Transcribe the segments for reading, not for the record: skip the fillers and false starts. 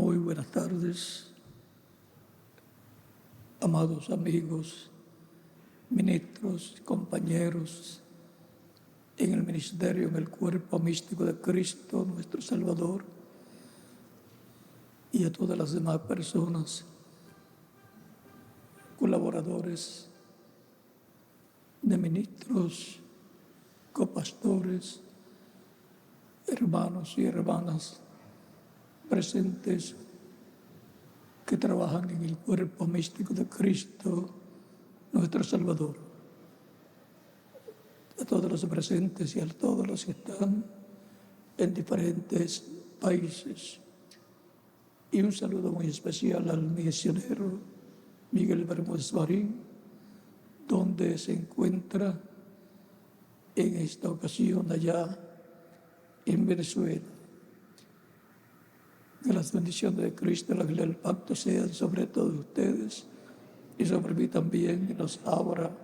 Muy buenas tardes, amados amigos, ministros, compañeros en el ministerio, en el cuerpo místico de Cristo, nuestro Salvador, y a todas las demás personas, colaboradores de ministros, copastores, hermanos y hermanas presentes que trabajan en el cuerpo místico de Cristo, nuestro Salvador. A todos los presentes y a todos los que están en diferentes países. Y un saludo muy especial al misionero Miguel Bermúdez Marín, donde se encuentra en esta ocasión allá en Venezuela. Que las bendiciones de Cristo, la gloria del pacto sean sobre todos ustedes y sobre mí también, y nos abra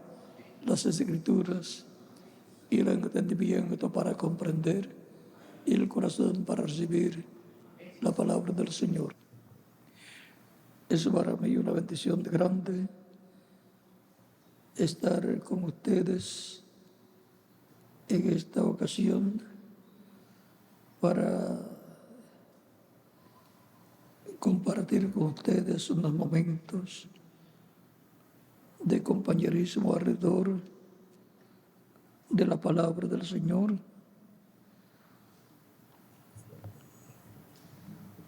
las Escrituras y el entendimiento para comprender y el corazón para recibir la palabra del Señor. Es para mí una bendición grande estar con ustedes en esta ocasión para compartir con ustedes unos momentos de compañerismo alrededor de la palabra del Señor,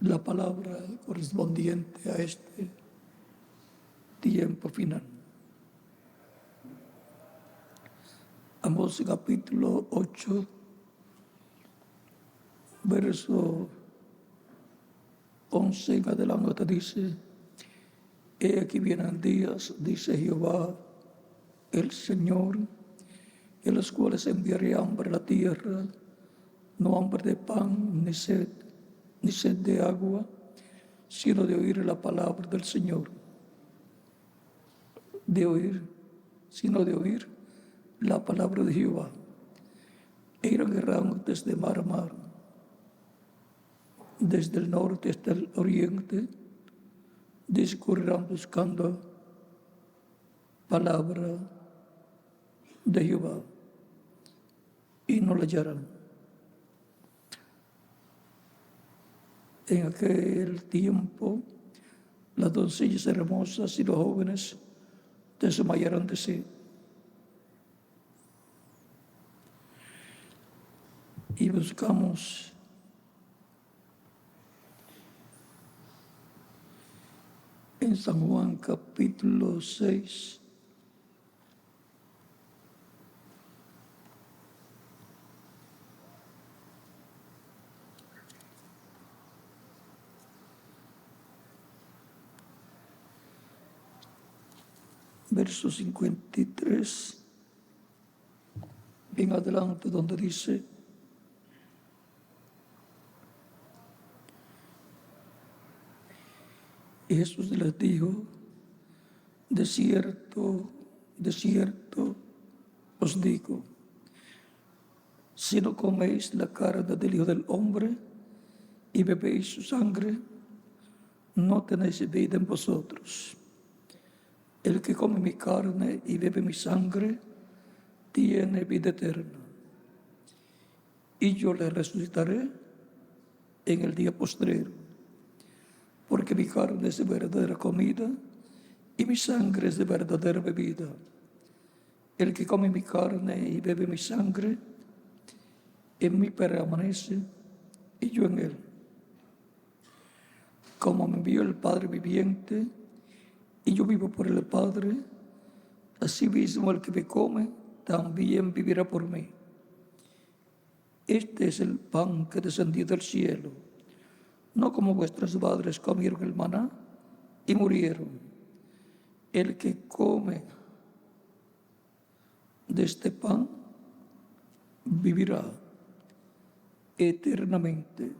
la palabra correspondiente a este tiempo final. Amós capítulo 8, verso 11 en adelante dice: He aquí vienen días, dice Jehová el Señor, en los cuales enviaré hambre a la tierra, no hambre de pan, ni sed de agua, sino de oír la palabra del Señor. Sino de oír la palabra de Jehová. E irán errantes de mar a mar, desde el norte hasta el oriente, discurrirán buscando palabra de Jehová y no la hallarán. En aquel tiempo, las doncellas hermosas y los jóvenes desmayarán de sed. Y buscamos en San Juan capítulo 6, verso 53, en adelante, donde dice: Y Jesús les dijo: de cierto os digo, si no coméis la carne del Hijo del Hombre y bebéis su sangre, no tenéis vida en vosotros. El que come mi carne y bebe mi sangre, tiene vida eterna. Y yo le resucitaré en el día postrero, porque mi carne es de verdadera comida y mi sangre es de verdadera bebida. El que come mi carne y bebe mi sangre, en mí permanece y yo en él. Como me envió el Padre viviente y yo vivo por el Padre, así mismo el que me come también vivirá por mí. Este es el pan que descendió del cielo, no como vuestros padres comieron el maná y murieron. El que come de este pan vivirá eternamente.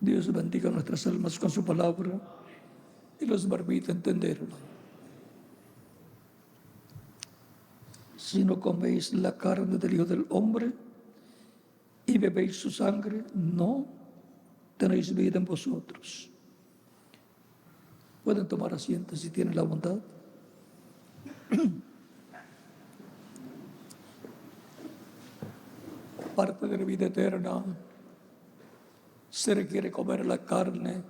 Dios bendiga nuestras almas con su palabra y los permita entenderla. Si no coméis la carne del Hijo del Hombre y bebéis su sangre, no tenéis vida en vosotros. Pueden tomar asiento si tienen la bondad. Parte de la vida eterna se requiere comer la carne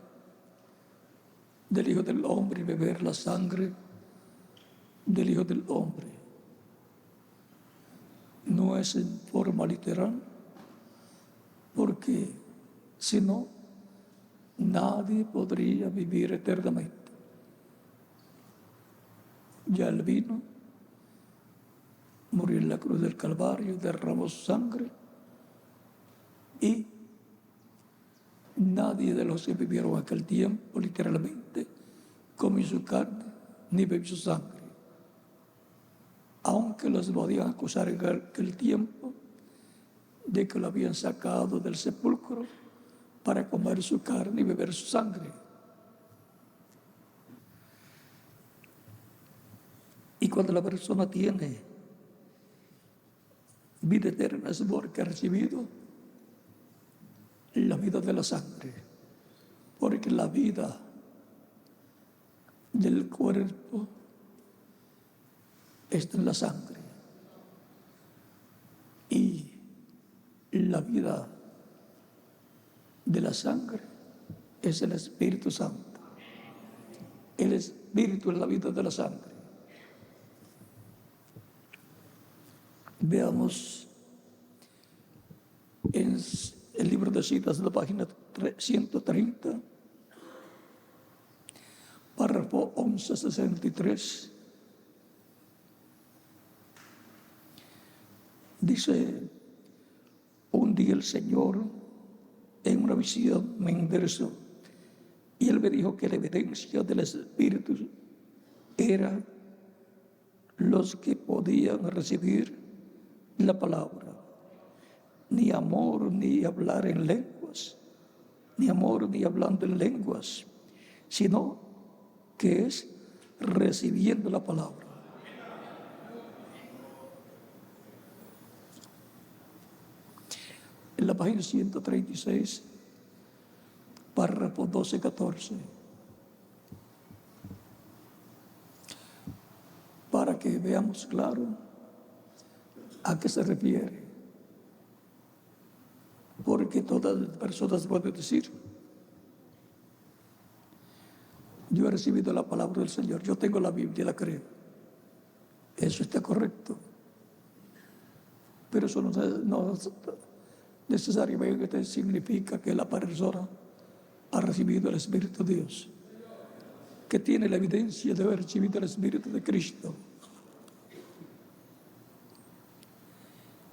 del Hijo del Hombre y beber la sangre del Hijo del Hombre. No es en forma literal, porque si no, nadie podría vivir eternamente. Ya Él vino, murió en la cruz del Calvario, derramó su sangre, y nadie de los que vivieron aquel tiempo, literalmente, comió su carne ni bebió su sangre. Aunque los podían acusar en aquel tiempo de que lo habían sacado del sepulcro para comer su carne y beber su sangre. Y cuando la persona tiene vida eterna es porque ha recibido la vida de la sangre, porque la vida del cuerpo está en la sangre y la vida de la sangre es el Espíritu Santo. El Espíritu es la vida de la sangre. Veamos en el libro de citas, la página 130, párrafo 1163. Dice: un día el Señor en una visión me enderezó y Él me dijo que la evidencia del Espíritu era los que podían recibir la palabra. Ni amor ni hablar en lenguas, ni amor ni hablando en lenguas, sino que es recibiendo la palabra. En la página 136, párrafo 12-14, para que veamos claro a qué se refiere. Porque todas las personas pueden decir: yo he recibido la palabra del Señor, yo tengo la Biblia, la creo. Eso está correcto. Pero eso no necesariamente significa que la persona ha recibido el Espíritu de Dios, que tiene la evidencia de haber recibido el Espíritu de Cristo.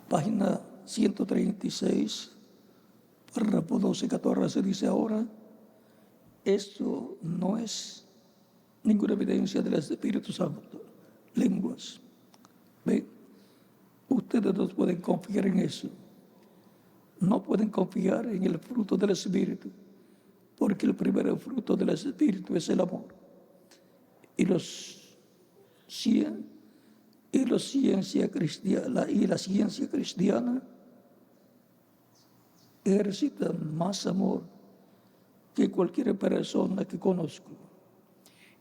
Página 136, párrafo 12-14, dice: ahora, esto no es ninguna evidencia del Espíritu Santo, lenguas. ¿Ven? Ustedes no pueden confiar en eso. No pueden confiar en el fruto del Espíritu, porque el primer fruto del Espíritu es el amor. Y la ciencia cristiana ejercita más amor que cualquier persona que conozco,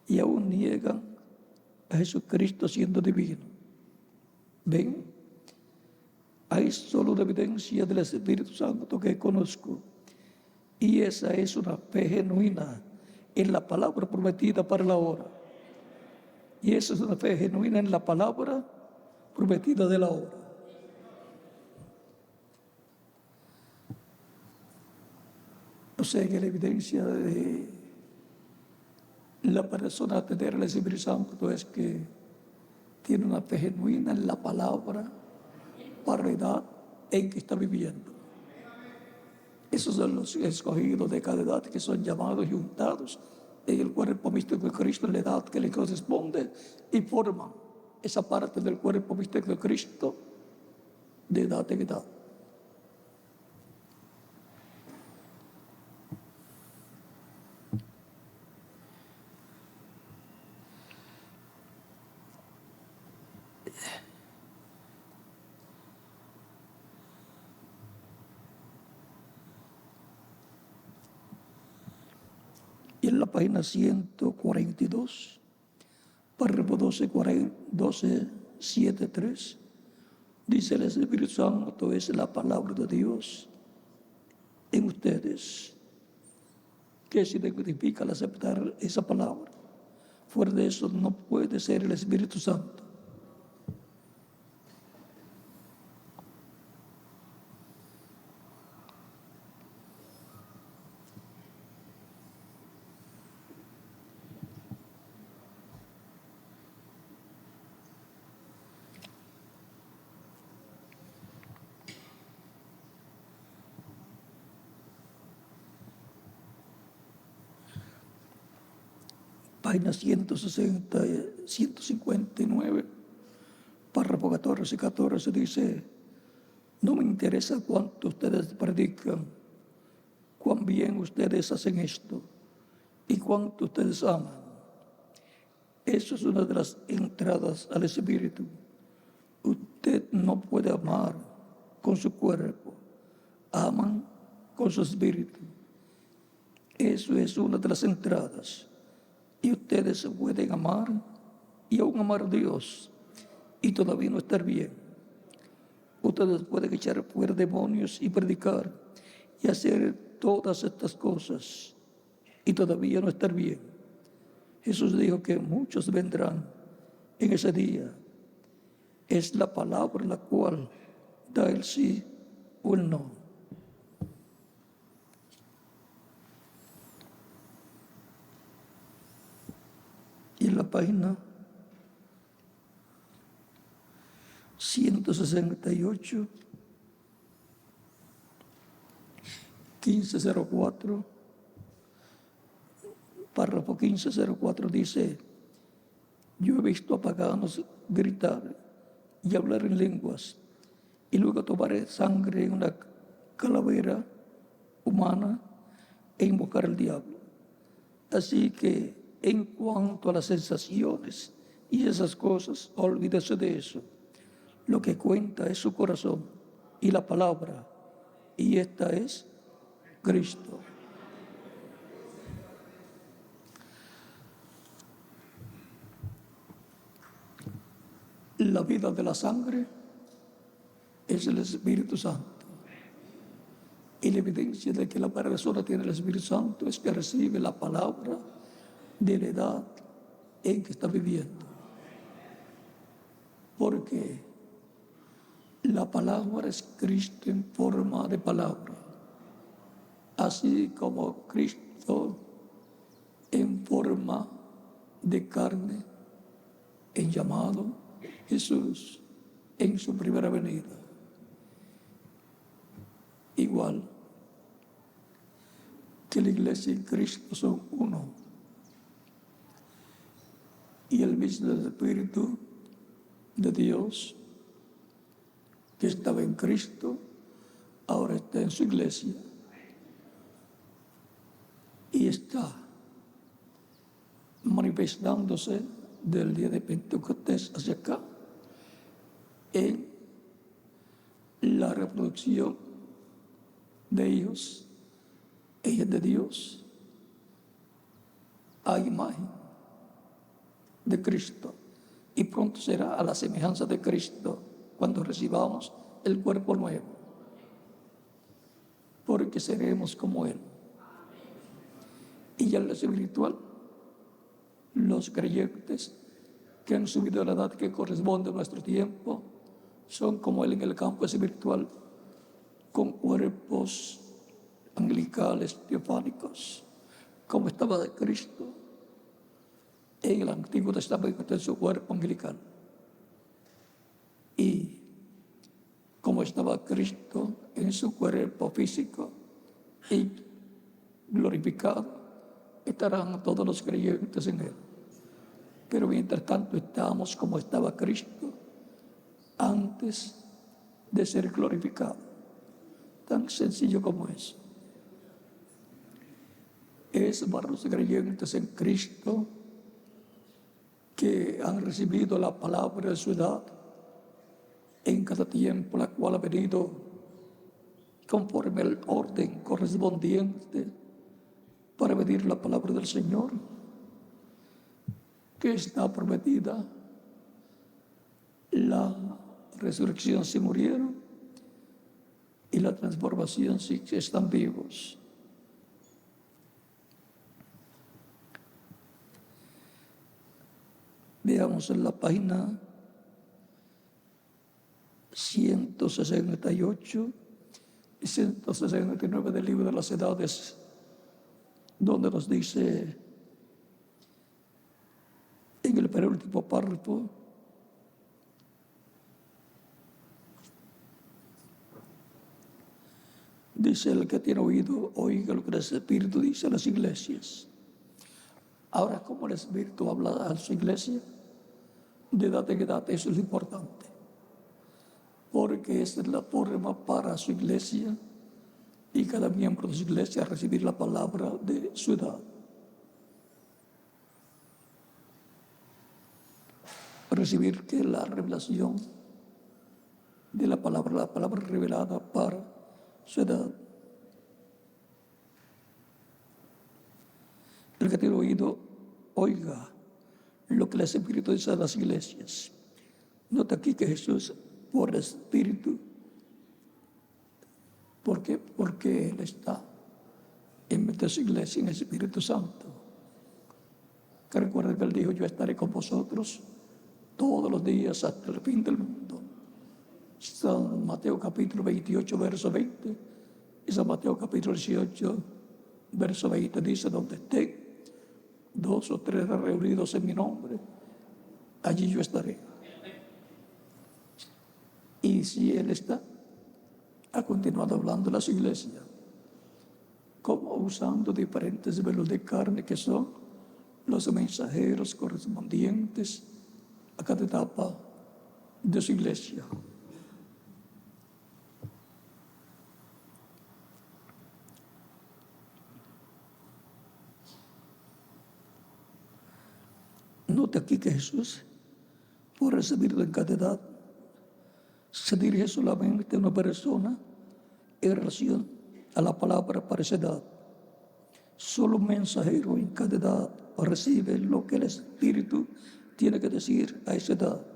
y aún niegan a Jesucristo siendo divino. ¿Ven? Hay solo una evidencia del Espíritu Santo que conozco, y esa es una fe genuina en la palabra prometida para la hora. Y esa es una fe genuina en la palabra prometida de la hora. O sea que la evidencia de la persona tener el Espíritu Santo es que tiene una fe genuina en la palabra para la edad en que está viviendo. Esos son los escogidos de cada edad, que son llamados y juntados en el cuerpo místico de Cristo en la edad que le corresponde, y forman esa parte del cuerpo místico de Cristo de edad en edad. en la página 142, párrafo 1273, dice: el Espíritu Santo es la palabra de Dios en ustedes. ¿Qué significa al aceptar esa palabra? Fuera de eso no puede ser el Espíritu Santo. Página 159, párrafo 14 dice: no me interesa cuánto ustedes predican, cuán bien ustedes hacen esto y cuánto ustedes aman. Eso es una de las entradas al Espíritu. Usted no puede amar con su cuerpo, aman con su espíritu. Eso es una de las entradas. Y ustedes pueden amar y aún amar a Dios y todavía no estar bien. Ustedes pueden echar fuera demonios y predicar y hacer todas estas cosas y todavía no estar bien. Jesús dijo que muchos vendrán en ese día. Es la palabra la cual da el sí o el no. Y en la página 168, 1504, párrafo 1504 dice: yo he visto a paganos gritar y hablar en lenguas, y luego tomar sangre en una calavera humana e invocar al diablo. Así que en cuanto a las sensaciones y esas cosas, olvídese de eso. Lo que cuenta es su corazón y la palabra, y esta es Cristo. La vida de la sangre es el Espíritu Santo. Y la evidencia de que la persona tiene el Espíritu Santo es que recibe la palabra de la edad en que está viviendo. Porque la palabra es Cristo en forma de palabra. Así como Cristo en forma de carne, en llamado Jesús en su primera venida. Igual que la iglesia y Cristo son uno. Y el mismo Espíritu de Dios que estaba en Cristo, ahora está en su iglesia. Y está manifestándose del día de Pentecostés hacia acá en la reproducción de hijos e hijas de Dios a imagen de Cristo. Y pronto será a la semejanza de Cristo cuando recibamos el cuerpo nuevo, porque seremos como Él. Y en lo espiritual, los creyentes que han subido a la edad que corresponde a nuestro tiempo son como Él en el campo espiritual, con cuerpos angelicales, teofánicos, como estaba Cristo en el Antiguo Testamento en su cuerpo angelical. Y como estaba Cristo en su cuerpo físico y glorificado, estarán todos los creyentes en Él. Pero mientras tanto estamos como estaba Cristo antes de ser glorificado. Tan sencillo como eso. Es para los creyentes en Cristo que han recibido la palabra de su edad en cada tiempo, la cual ha venido conforme al orden correspondiente para pedir la palabra del Señor, que está prometida la resurrección si murieron y la transformación si están vivos. Veamos en la página 168 y 169 del libro de las edades, donde nos dice en el penúltimo párrafo: dice, el que tiene oído, oiga lo que el Espíritu dice a las iglesias. Ahora, como el Espíritu habla a su iglesia, de edad en edad, eso es lo importante, porque esta es la forma para su iglesia y cada miembro de su iglesia recibir la palabra de su edad. Recibir que la revelación de la palabra revelada para su edad. El que tiene oído, oiga lo que el Espíritu dice a las iglesias. Nota aquí que Jesús, por el Espíritu, ¿por qué? Porque Él está en medio de su iglesia en el Espíritu Santo. Que recuerden que Él dijo: yo estaré con vosotros todos los días hasta el fin del mundo. San Mateo capítulo 28, verso 20, y San Mateo capítulo 18, verso 20, dice: donde estén 2 o 3 reunidos en mi nombre, allí yo estaré. Y si Él está, ha continuado hablando a las iglesias, como usando diferentes velos de carne que son los mensajeros correspondientes a cada etapa de su iglesia. Note aquí que Jesús, por recibirlo en cada edad, se dirige solamente a una persona en relación a la palabra para esa edad. Solo un mensajero en cada edad recibe lo que el Espíritu tiene que decir a esa edad.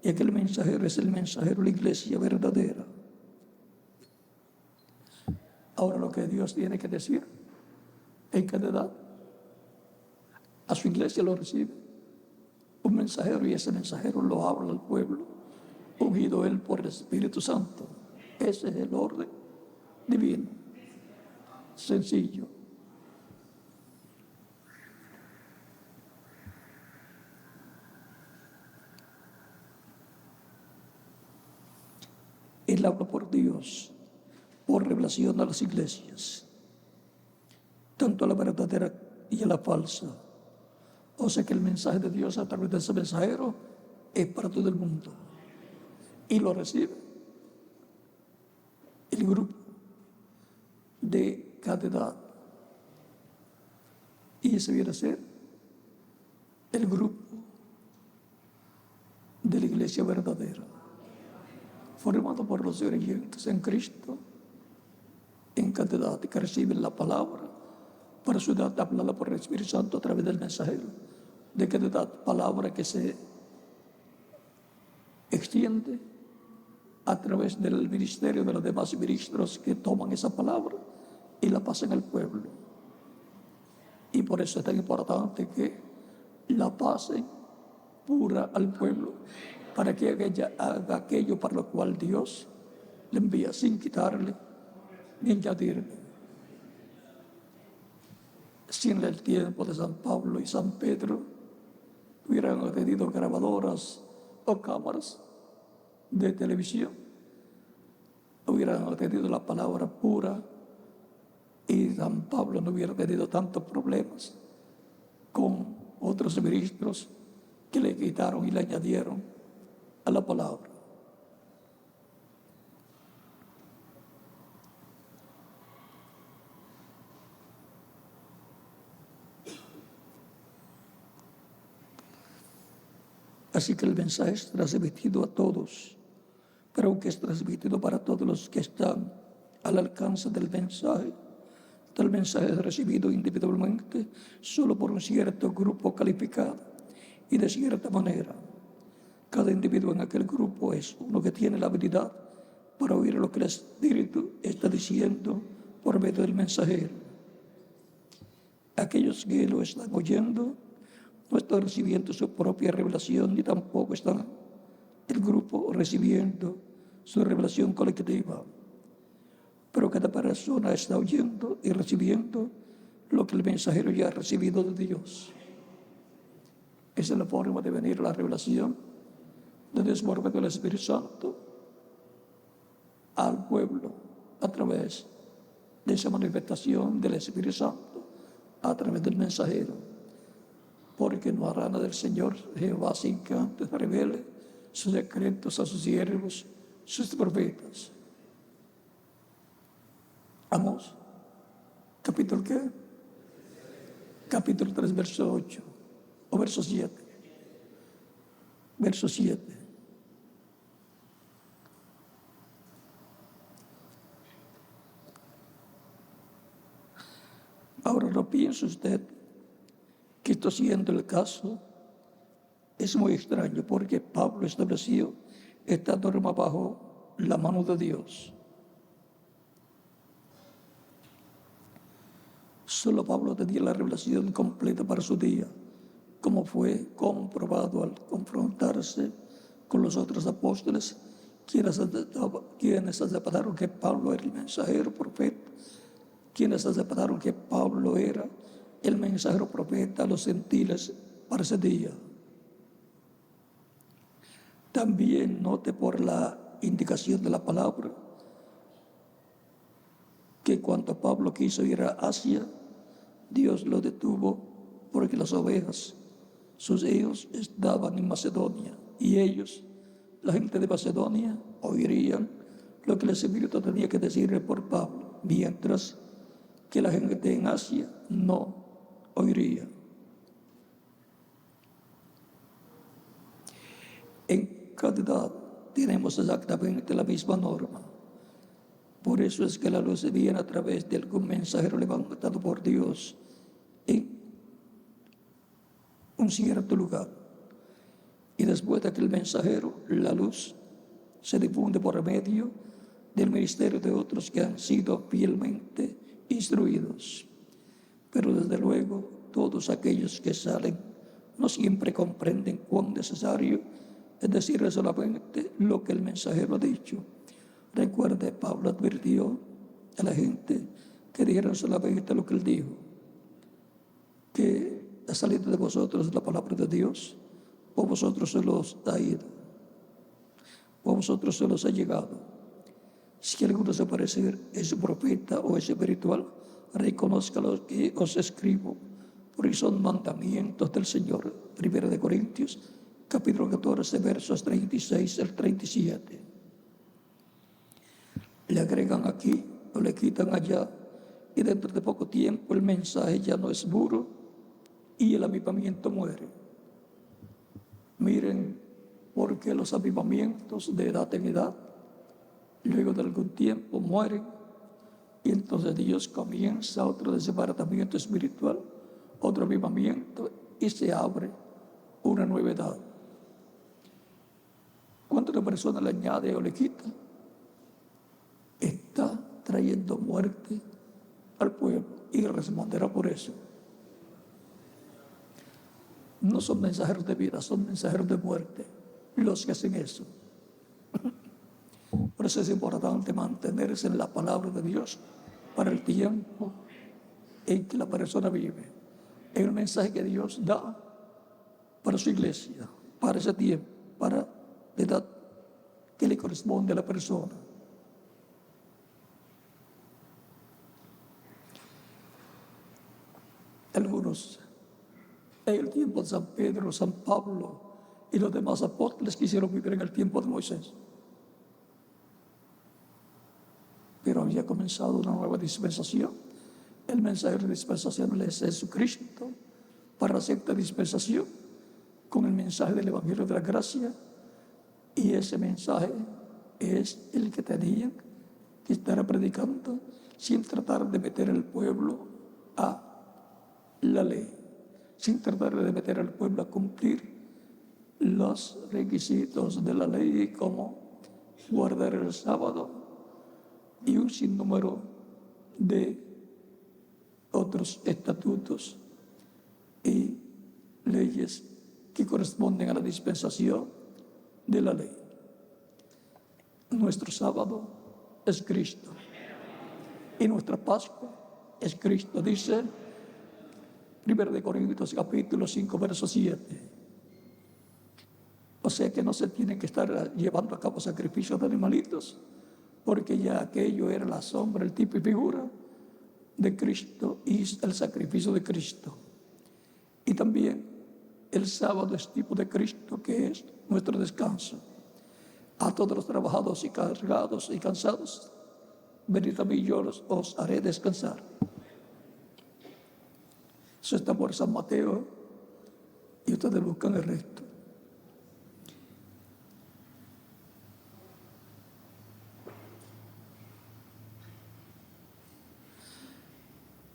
Y aquel mensajero es el mensajero de la iglesia verdadera. Ahora, lo que Dios tiene que decir en cada edad, a su iglesia lo recibe un mensajero, y ese mensajero lo habla al pueblo, ungido él por el Espíritu Santo. Ese es el orden divino, sencillo. Él habla por Dios, por revelación a las iglesias, tanto a la verdadera y a la falsa. O sea que el mensaje de Dios a través de ese mensajero es para todo el mundo. Y lo recibe el grupo de cada edad. Y ese viene a ser el grupo de la iglesia verdadera, formado por los creyentes en Cristo, en cada edad, que reciben la palabra para su edad, hablada por el Espíritu Santo a través del mensajero. De cada edad, palabra que se extiende a través del ministerio de los demás ministros que toman esa palabra y la pasan al pueblo. Y por eso es tan importante que la pasen pura al pueblo, para que ella haga aquello para lo cual Dios le envía, sin quitarle ni añadirle. Si en el tiempo de San Pablo y San Pedro hubieran tenido grabadoras o cámaras de televisión, hubieran tenido la palabra pura, y San Pablo no hubiera tenido tantos problemas con otros ministros que le quitaron y le añadieron a la palabra. Así que el mensaje es transmitido a todos, pero aunque es transmitido para todos los que están al alcance del mensaje, Tal mensaje es recibido individualmente solo por un cierto grupo calificado y de cierta manera. Cada individuo en aquel grupo es uno que tiene la habilidad para oír lo que el Espíritu está diciendo por medio del mensajero. Aquellos que lo están oyendo no están recibiendo su propia revelación, ni tampoco están el grupo recibiendo su revelación colectiva. Pero cada persona está oyendo y recibiendo lo que el mensajero ya ha recibido de Dios. Esa es la forma de venir a la revelación de Dios por medio del Espíritu Santo al pueblo a través de esa manifestación del Espíritu Santo, a través del mensajero. Porque no hará nada del Señor Jehová sin que antes revele sus secretos a sus siervos, sus profetas. Amós, capítulo ¿qué? Capítulo 3, verso 8, o verso 7. Verso 7. Ahora no piense usted que esto siendo el caso es muy extraño, porque Pablo estableció esta norma bajo la mano de Dios. Solo Pablo tenía la revelación completa para su día, como fue comprobado al confrontarse con los otros apóstoles, quienes aceptaron que Pablo era el mensajero profeta, quienes aceptaron que Pablo era el mensajero profeta a los gentiles para ese día. También note por la indicación de la palabra que cuando Pablo quiso ir a Asia, Dios lo detuvo porque las ovejas, sus hijos, estaban en Macedonia y ellos, la gente de Macedonia, oirían lo que el Espíritu tenía que decirle por Pablo, mientras que la gente en Asia no oiría. En cada edad tenemos exactamente la misma norma. Por eso es que la luz viene a través de algún mensajero levantado por Dios en un cierto lugar. Y después de aquel mensajero, la luz se difunde por medio del ministerio de otros que han sido fielmente instruidos. Pero desde luego, todos aquellos que salen no siempre comprenden cuán necesario es decir solamente lo que el mensajero ha dicho. Recuerde, Pablo advirtió a la gente que dijeran solamente lo que él dijo, que ha salido de vosotros la palabra de Dios, o vosotros se los ha ido, o a vosotros se los ha llegado. Si alguno se parece es un profeta o es espiritual, reconozca lo que os escribo, porque son mandamientos del Señor. 1 Corintios, capítulo 14, versos 36 al 37. Le agregan aquí o le quitan allá, y dentro de poco tiempo el mensaje ya no es puro y el avivamiento muere. Miren, porque los avivamientos de edad en edad, luego de algún tiempo mueren, y entonces Dios comienza otro desbaratamiento espiritual, otro avivamiento, y se abre una nueva edad. Cuando una persona le añade o le quita, está trayendo muerte al pueblo y responderá por eso. No son mensajeros de vida, son mensajeros de muerte los que hacen eso. Por eso es importante mantenerse en la palabra de Dios para el tiempo en que la persona vive. Es el mensaje que Dios da para su iglesia, para ese tiempo, para la edad que le corresponde a la persona. Algunos, en el tiempo de San Pedro, San Pablo y los demás apóstoles quisieron vivir en el tiempo de Moisés. Pero había comenzado una nueva dispensación. El mensajero de dispensación es Jesucristo para hacer esta dispensación con el mensaje del Evangelio de la Gracia. Y ese mensaje es el que tenían que estar predicando sin tratar de meter al pueblo a la ley, sin tratar de meter al pueblo a cumplir los requisitos de la ley como guardar el sábado y un sinnúmero de otros estatutos y leyes que corresponden a la dispensación de la ley. Nuestro sábado es Cristo y nuestra Pascua es Cristo, dice 1 Corintios capítulo 5, verso 7. O sea que no se tiene que estar llevando a cabo sacrificios de animalitos, porque ya aquello era la sombra, el tipo y figura de Cristo y el sacrificio de Cristo. Y también el sábado es tipo de Cristo, que es nuestro descanso. A todos los trabajados y cargados y cansados, venid a mí, yo os haré descansar. Eso está por San Mateo y ustedes buscan el resto.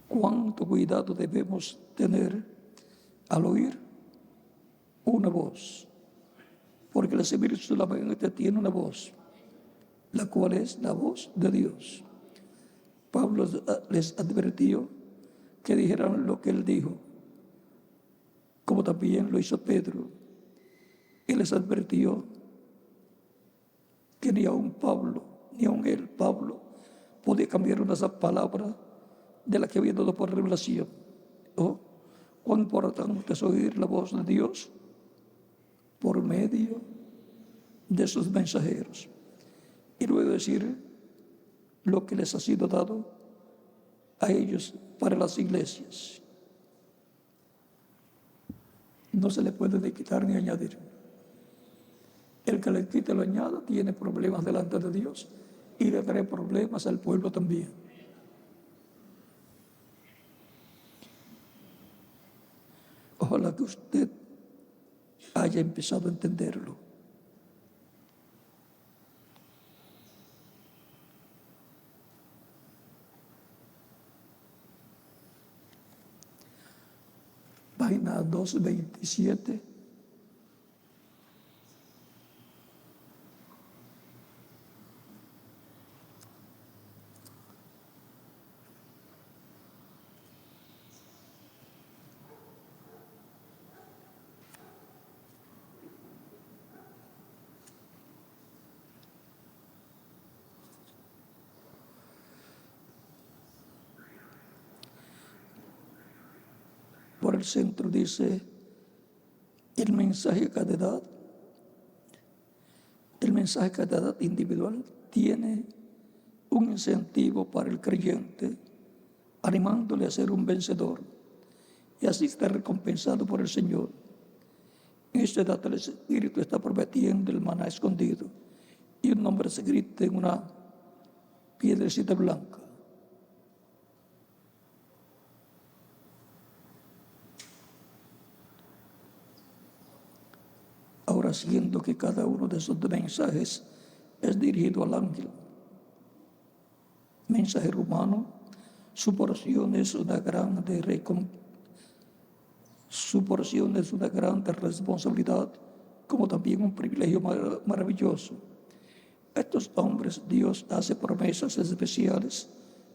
Cuánto cuidado debemos tener al oír una voz, porque el Espíritu solamente tiene una voz, la cual es la voz de Dios. Pablo les advirtió que dijeran lo que él dijo, como también lo hizo Pedro. Y les advirtió que ni aun Pablo, ni aun él, Pablo, podía cambiar una palabra de la que había dado por revelación. ¿Oh? Cuán importante es oír la voz de Dios por medio de sus mensajeros. Y luego decir lo que les ha sido dado a ellos para las iglesias. No se le puede ni quitar ni añadir. El que le quite lo añada tiene problemas delante de Dios y le trae problemas al pueblo también. Ojalá que usted haya empezado a entenderlo. Página 227. Por el centro dice el mensaje a cada edad. El mensaje a cada edad individual tiene un incentivo para el creyente, animándole a ser un vencedor y así estar recompensado por el Señor. En esta edad el Espíritu está prometiendo el maná escondido y un nombre escrito en una piedrecita blanca. Ahora, siendo que cada uno de esos mensajes es dirigido al ángel mensajero humano, su porción es una grande responsabilidad, como también un privilegio maravilloso. A estos hombres Dios hace promesas especiales,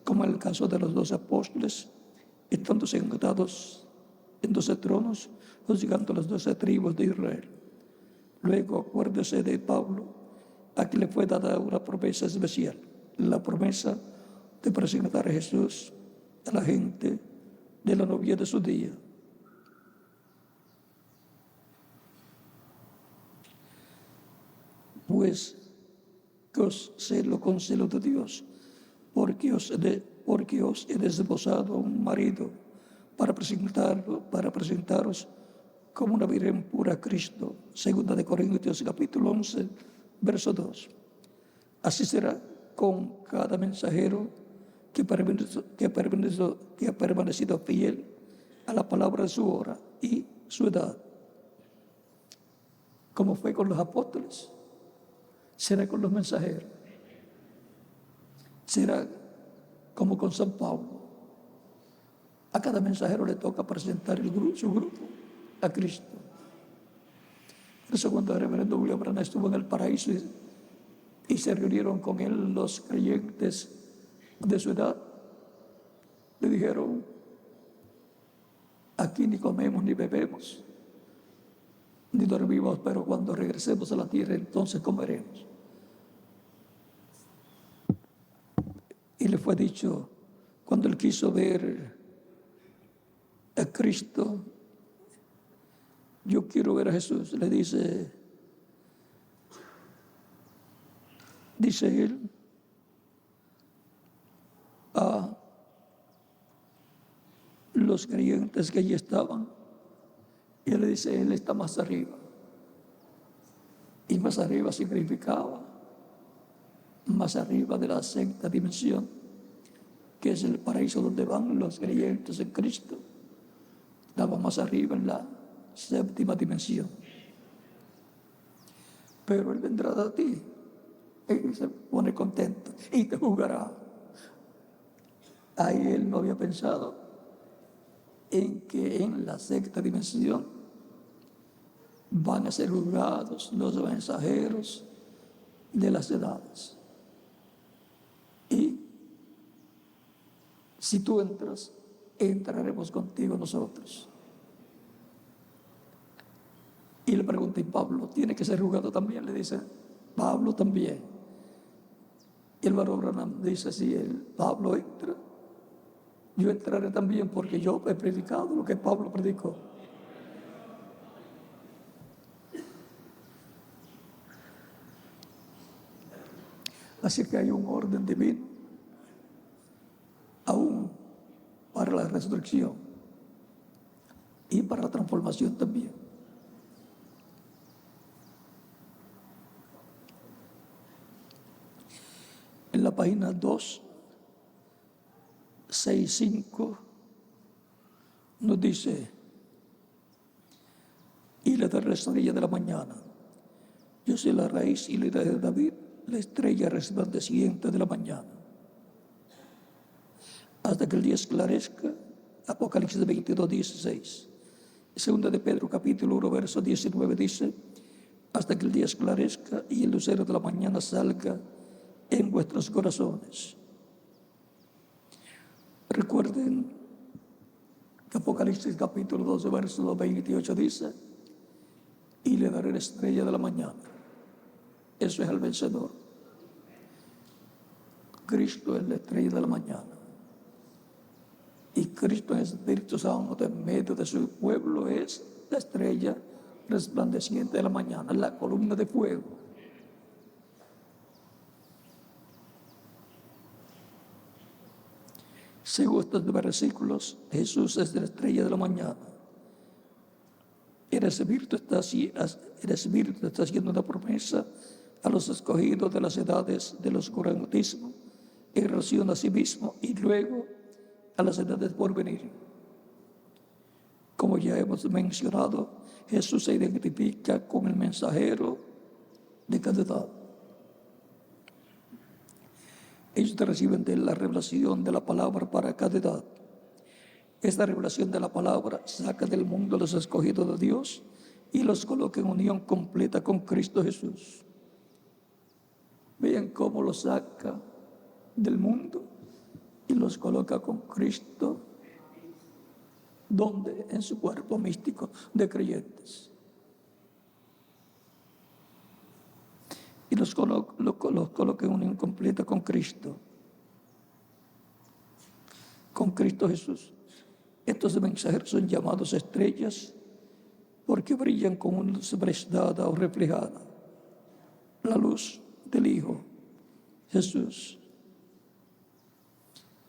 como en el caso de los 12 apóstoles, estando sentados en 12 tronos, juzgando las 12 tribus de Israel. Luego, acuérdese de Pablo, a quien le fue dada una promesa especial, la promesa de presentar a Jesús a la gente de la novia de su día. Pues que os celo con celo de Dios, porque os he desposado a un marido para presentaros como una virgen pura a Cristo. 2 Corintios capítulo 11, verso 2. Así será con cada mensajero que ha permanecido fiel a la palabra de su hora y su edad. Como fue con los apóstoles, será con los mensajeros. Será como con San Pablo. A cada mensajero le toca presentar su grupo a Cristo. Por eso cuando el reverendo William Branham estuvo en el paraíso y se reunieron con él los creyentes de su edad, le dijeron: aquí ni comemos ni bebemos, ni dormimos, pero cuando regresemos a la tierra entonces comeremos. Y le fue dicho, cuando él quiso ver a Cristo, yo quiero ver a Jesús, le dice él a los creyentes que allí estaban, y él le dice: él está más arriba. Y más arriba significaba más arriba de la sexta dimensión, que es el paraíso donde van los creyentes en Cristo. Estaba más arriba en la séptima dimensión. Pero él vendrá a ti y se pone contento y te juzgará. Ahí él no había pensado en que en la sexta dimensión van a ser juzgados los mensajeros de las edades. Y si tú entras, entraremos contigo nosotros. Y le pregunté: ¿y Pablo tiene que ser juzgado también? Le dice: Pablo también. Y el varón Branham dice: si Pablo entra, yo entraré también, porque yo he predicado lo que Pablo predicó. Así que hay un orden divino, aún para la resurrección y para la transformación también. En la página 265 nos dice: y le daré la estrella de la mañana. Yo soy la raíz y la idea de David, la estrella resplandeciente de la mañana. Hasta que el día esclarezca. Apocalipsis 22, 16. Segunda de Pedro, capítulo 1, verso 19 dice: hasta que el día esclarezca y el lucero de la mañana salga en vuestros corazones. Recuerden que Apocalipsis capítulo 12, verso 28 dice: y le daré la estrella de la mañana. Eso es el vencedor. Cristo es la estrella de la mañana. Y Cristo, en el Espíritu Santo, en medio de su pueblo, es la estrella resplandeciente de la mañana, la columna de fuego. Según estos versículos, Jesús es la estrella de la mañana. El Espíritu está haciendo una promesa a los escogidos de las edades del oscurantismo en relación a sí mismo y luego a las edades por venir. Como ya hemos mencionado, Jesús se identifica con el mensajero de cada edad. Ellos reciben de la revelación de la palabra para cada edad. Esta revelación de la palabra saca del mundo a los escogidos de Dios y los coloca en unión completa con Cristo Jesús. Vean cómo los saca del mundo y los coloca con Cristo, donde en su cuerpo místico de creyentes. Y los coloca en unión completa con Cristo Jesús. Estos mensajeros son llamados estrellas porque brillan con una luz prestada o reflejada, la luz del Hijo Jesús.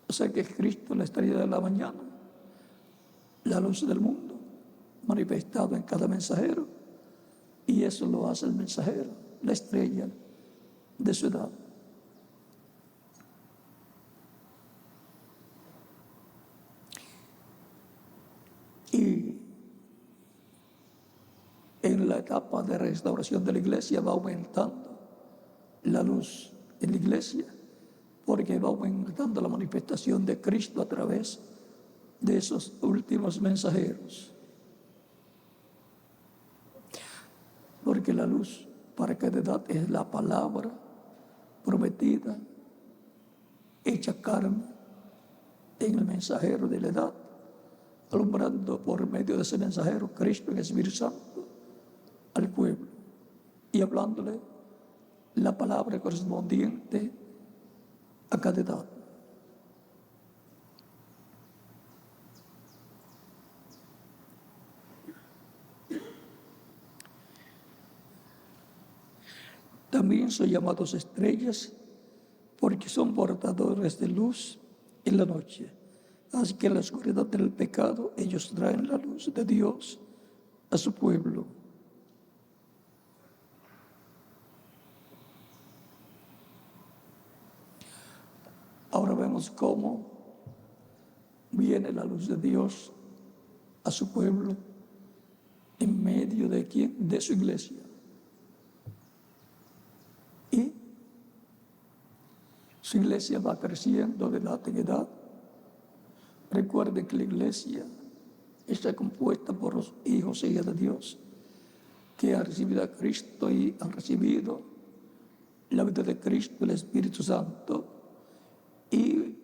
O sea que es Cristo la estrella de la mañana, la luz del mundo, manifestado en cada mensajero, y eso lo hace el mensajero, la estrella de su edad. Y en la etapa de restauración de la iglesia va aumentando la luz en la iglesia, porque va aumentando la manifestación de Cristo a través de esos últimos mensajeros. Porque la luz para cada edad es la palabra prometida, hecha carne en el mensajero de la edad, alumbrando por medio de ese mensajero Cristo en el Espíritu Santo al pueblo y hablándole la palabra correspondiente a cada edad. También son llamados estrellas porque son portadores de luz en la noche. Así que en la oscuridad del pecado ellos traen la luz de Dios a su pueblo. Ahora vemos cómo viene la luz de Dios a su pueblo en medio de quién, de su iglesia. Y su iglesia va creciendo de edad en edad. Recuerden que la iglesia está compuesta por los hijos e hijas de Dios que han recibido a Cristo y han recibido la vida de Cristo, el Espíritu Santo, y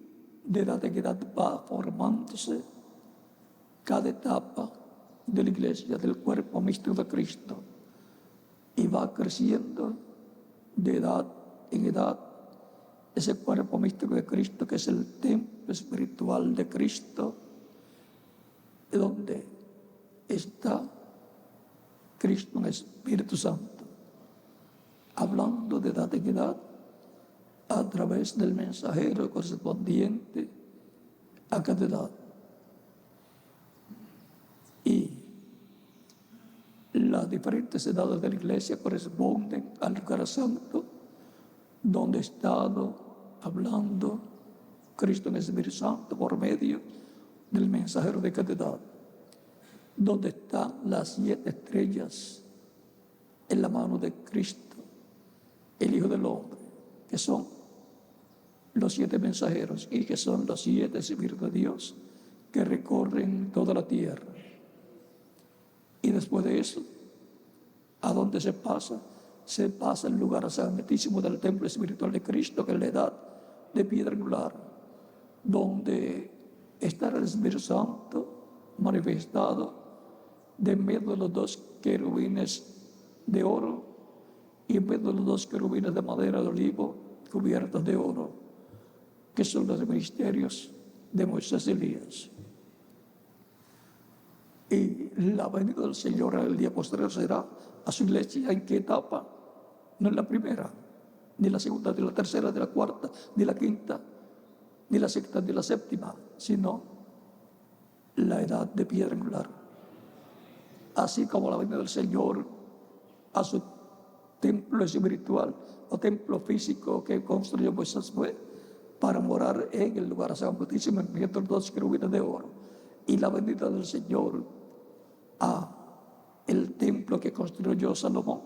de edad en edad va formándose cada etapa de la iglesia, del cuerpo místico de Cristo, y va creciendo de edad en edad ese cuerpo místico de Cristo, que es el templo espiritual de Cristo, donde está Cristo en el Espíritu Santo, hablando de edad en edad a través del mensajero correspondiente a cada edad. Y las diferentes edades de la iglesia corresponden al lugar santo, donde ha estado hablando Cristo en el Espíritu Santo por medio del mensajero de cada edad, donde están las 7 estrellas en la mano de Cristo, el Hijo del Hombre, que son los 7 mensajeros y que son los 7 Espíritus de Dios que recorren toda la tierra. Y después de eso, ¿a dónde se pasa? Se pasa al lugar santísimo del templo espiritual de Cristo, que es la edad de piedra angular, donde está el Espíritu Santo manifestado de en medio de los 2 querubines de oro y en medio de los 2 querubines de madera de olivo cubiertos de oro, que son los ministerios de Moisés y Elías. Y la venida del Señor el día posterior será a su iglesia. ¿En qué etapa? No en la primera, ni la segunda, ni la tercera, ni la cuarta, ni la quinta, ni la sexta, ni la séptima, sino la edad de piedra angular. Así como la venida del Señor a su templo espiritual o templo físico que construyó Moisés fue para morar en el lugar santísimo en medio de los 2 querubines de oro. Y la venida del Señor a el templo que construyó Salomón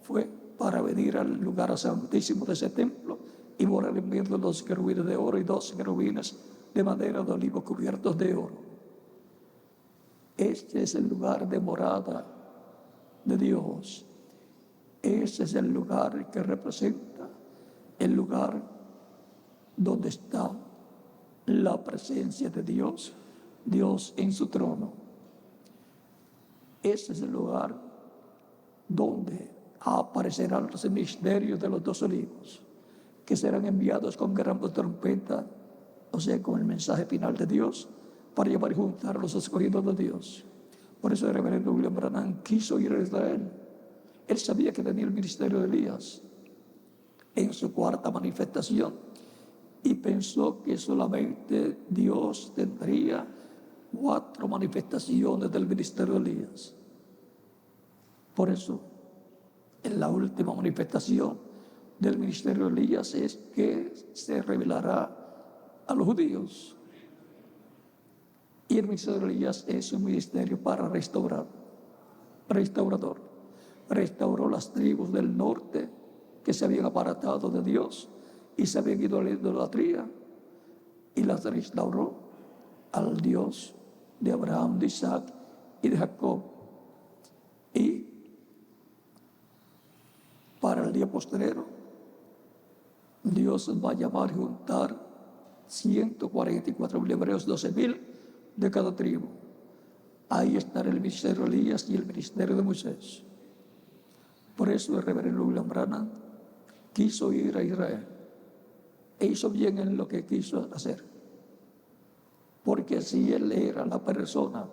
fue para venir al lugar santísimo de ese templo y morar en medio de los 2 querubines de oro y 2 querubines de madera de olivo cubiertos de oro. Este es el lugar de morada de Dios. Ese es el lugar que representa el lugar donde está la presencia de Dios, Dios en su trono. Ese es el lugar donde aparecerán los ministerios de los 2 olivos, que serán enviados con gran trompeta, o sea, con el mensaje final de Dios, para llevar y juntar a los escogidos de Dios. Por eso el reverendo William Branham quiso ir a Israel. Él sabía que tenía el ministerio de Elías en su 4ª manifestación y pensó que solamente Dios tendría 4 manifestaciones del ministerio de Elías. Por eso, en la última manifestación del ministerio de Elías es que se revelará a los judíos. Y el ministerio de Elías es un ministerio para restaurador. Restauró las tribus del norte que se habían apartado de Dios y se habían ido a la idolatría y las restauró al Dios de Abraham, de Isaac y de Jacob. Y para el día postrero, Dios va a llamar y juntar 144.000 hebreos, 12.000 de cada tribu. Ahí estará el ministerio de Elías y el ministerio de Moisés. Por eso el reverendo William Branham quiso ir a Israel e hizo bien en lo que quiso hacer, porque si él era la persona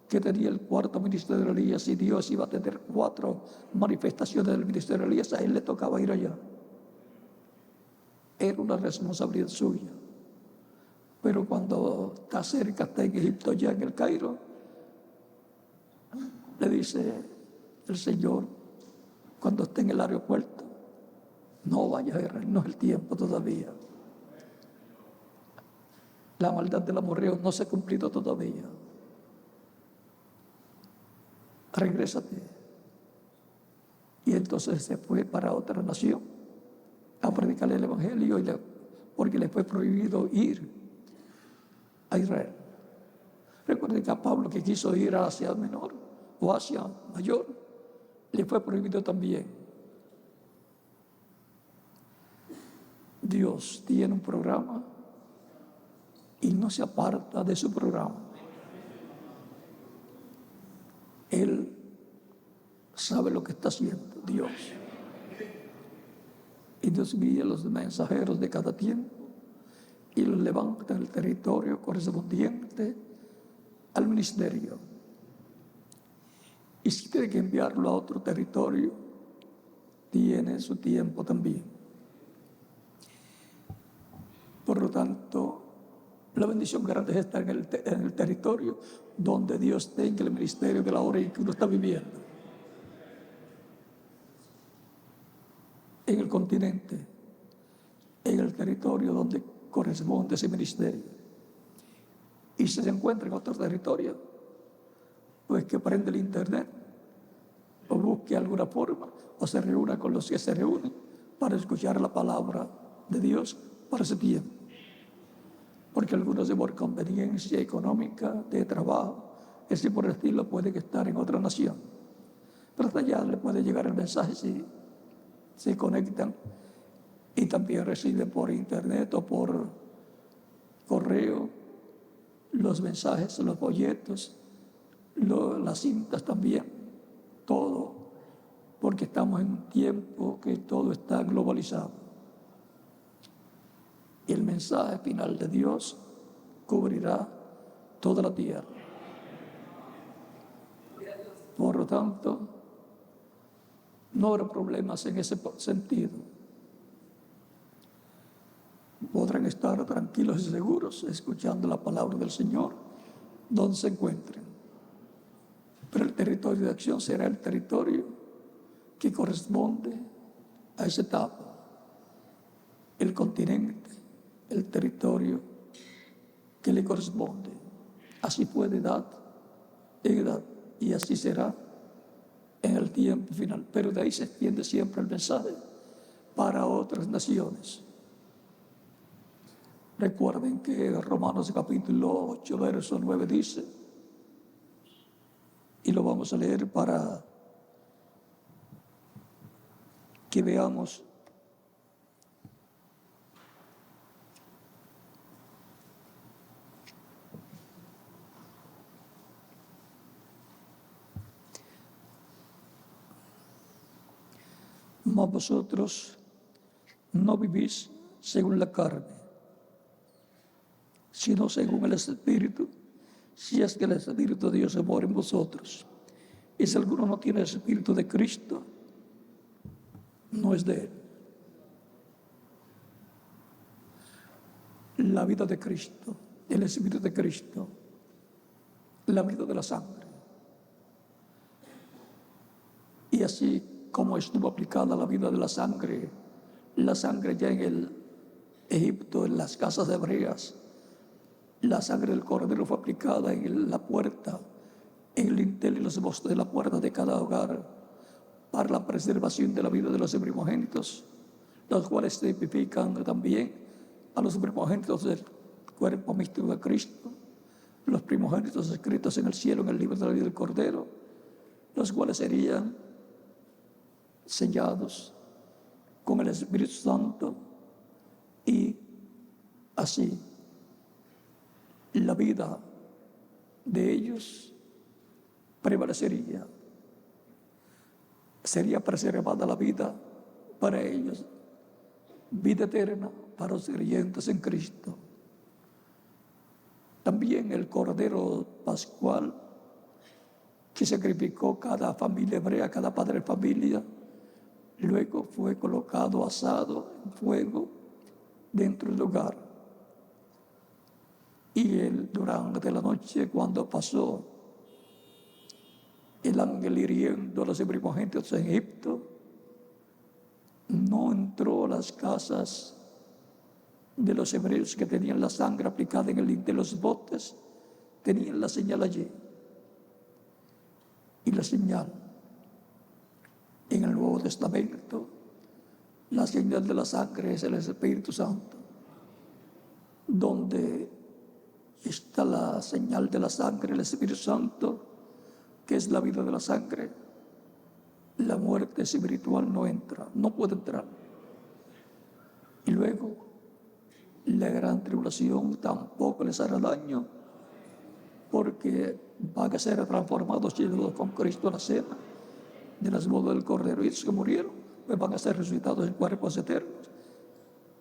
que tenía el cuarto ministerio de Elías y Dios iba a tener 4 manifestaciones del ministerio de Elías, a él le tocaba ir allá. Era una responsabilidad suya. Pero cuando está cerca, está en Egipto, ya en el Cairo, le dice el Señor, cuando esté en el aeropuerto, no vaya a Israel, no es el tiempo todavía. La maldad del amorreo no se ha cumplido todavía. Regrésate. Y entonces se fue para otra nación a predicar el evangelio, porque le fue prohibido ir a Israel. Recuerden que a Pablo, que quiso ir a Asia Menor o Asia Mayor, le fue prohibido también. Dios tiene un programa y no se aparta de su programa. Él sabe lo que está haciendo, Dios. Y Dios guía a los mensajeros de cada tiempo y los levanta en el territorio correspondiente al ministerio. Y si tiene que enviarlo a otro territorio, tiene su tiempo también. Por lo tanto, la bendición grande es estar en el territorio donde Dios tenga el ministerio de la hora en que uno está viviendo. En el continente, en el territorio donde corresponde ese ministerio. Y si se encuentra en otro territorio, pues que prende el internet o busque alguna forma o se reúna con los que se reúnen para escuchar la palabra de Dios para ese tiempo. Porque algunos de por conveniencia económica, de trabajo, ese por el estilo, pueden estar en otra nación. Pero hasta allá le puede llegar el mensaje si se conectan y también reciben por internet o por correo los mensajes, los folletos, las cintas también, todo, porque estamos en un tiempo que todo está globalizado. Y el mensaje final de Dios cubrirá toda la tierra. Por lo tanto, no habrá problemas en ese sentido. Podrán estar tranquilos y seguros escuchando la palabra del Señor donde se encuentren. Pero el territorio de acción será el territorio que corresponde a esa etapa. El continente, el territorio que le corresponde. Así fue de edad en edad y así será en el tiempo final. Pero de ahí se extiende siempre el mensaje para otras naciones. Recuerden que Romanos capítulo 8, verso 9 dice, y lo vamos a leer para que veamos mas vosotros no vivís según la carne, sino según el Espíritu, si es que el Espíritu de Dios mora en vosotros. Y si alguno no tiene el Espíritu de Cristo, no es de él. La vida de Cristo, el Espíritu de Cristo, la vida de la sangre. Y así como estuvo aplicada la vida de la sangre ya en el Egipto, en las casas hebreas, la sangre del cordero fue aplicada en la puerta, en el dintel y los postes de la puerta de cada hogar para la preservación de la vida de los primogénitos. los cuales tipifican también a los primogénitos del cuerpo místico de Cristo, los primogénitos escritos en el cielo en el libro de la vida del Cordero, los cuales serían sellados con el Espíritu Santo, y así la vida de ellos prevalecería. Sería preservada la vida para ellos, vida eterna para los creyentes en Cristo. También el Cordero Pascual que sacrificó cada familia hebrea, cada padre de familia, luego fue colocado asado en fuego dentro del hogar. Y él, durante la noche, cuando pasó el ángel hiriendo a los primogénitos en Egipto, no entró a las casas de los hebreos que tenían la sangre aplicada en el de los botes, tenían la señal allí. Y la señal en el Nuevo Testamento, la señal de la sangre es el Espíritu Santo, donde está la señal de la sangre, el Espíritu Santo, que es la vida de la sangre. La muerte espiritual no entra, no puede entrar. Y luego, la gran tribulación tampoco les hará daño, porque van a ser transformados y llevados con Cristo a la cena de las bodas del Cordero. Y los que murieron, pues van a ser resucitados en cuerpos eternos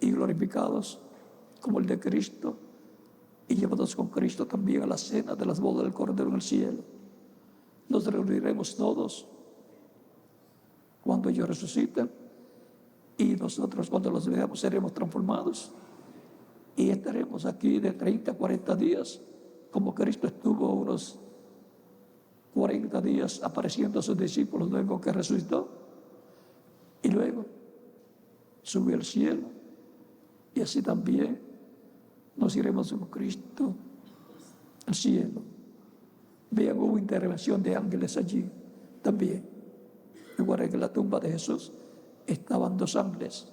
y glorificados como el de Cristo, y llevados con Cristo también a la cena de las bodas del Cordero en el cielo. Nos reuniremos todos cuando ellos resuciten, y nosotros, cuando los veamos, seremos transformados y estaremos aquí de 30 a 40 días, como Cristo estuvo unos 40 días apareciendo a sus discípulos luego que resucitó, y luego subió al cielo, y así también nos iremos con Cristo al cielo. Vean, hubo intervención de ángeles allí también. Recuerden que en la tumba de Jesús estaban 2 ángeles.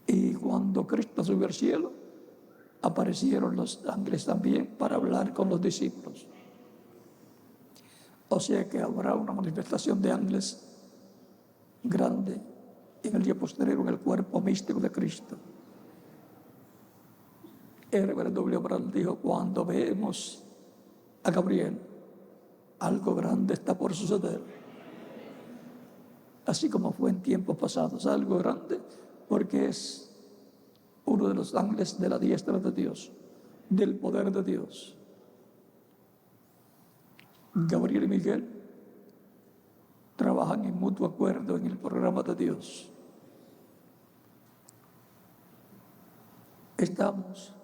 Y cuando Cristo subió al cielo, aparecieron los ángeles también para hablar con los discípulos. O sea que habrá una manifestación de ángeles grande en el día posterior en el cuerpo místico de Cristo. El reverendo William Branham dijo: cuando vemos a Gabriel, algo grande está por suceder. Así como fue en tiempos pasados, algo grande, porque es uno de los ángeles de la diestra de Dios, del poder de Dios. Gabriel y Miguel trabajan en mutuo acuerdo en el programa de Dios. Estamos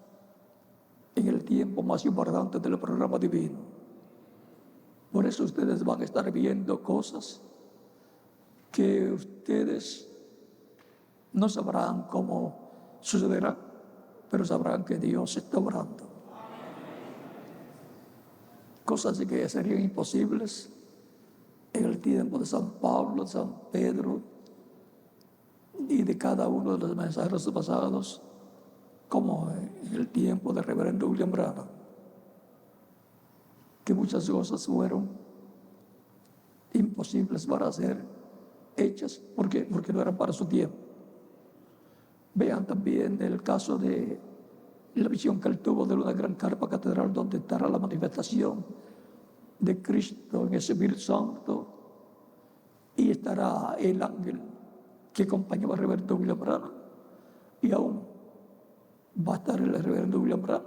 en el tiempo más importante del programa divino. Por eso ustedes van a estar viendo cosas que ustedes no sabrán cómo sucederán, pero sabrán que Dios está obrando. Cosas que serían imposibles en el tiempo de San Pablo, de San Pedro y de cada uno de los mensajeros pasados, como en el tiempo del reverendo William Branham, que muchas cosas fueron imposibles para ser hechas porque no eran para su tiempo. Vean también el caso de la visión que él tuvo de una gran carpa catedral donde estará la manifestación de Cristo en el Espíritu Santo, y estará el ángel que acompañaba al reverendo William Branham, y aún va a estar el reverendo William Branham,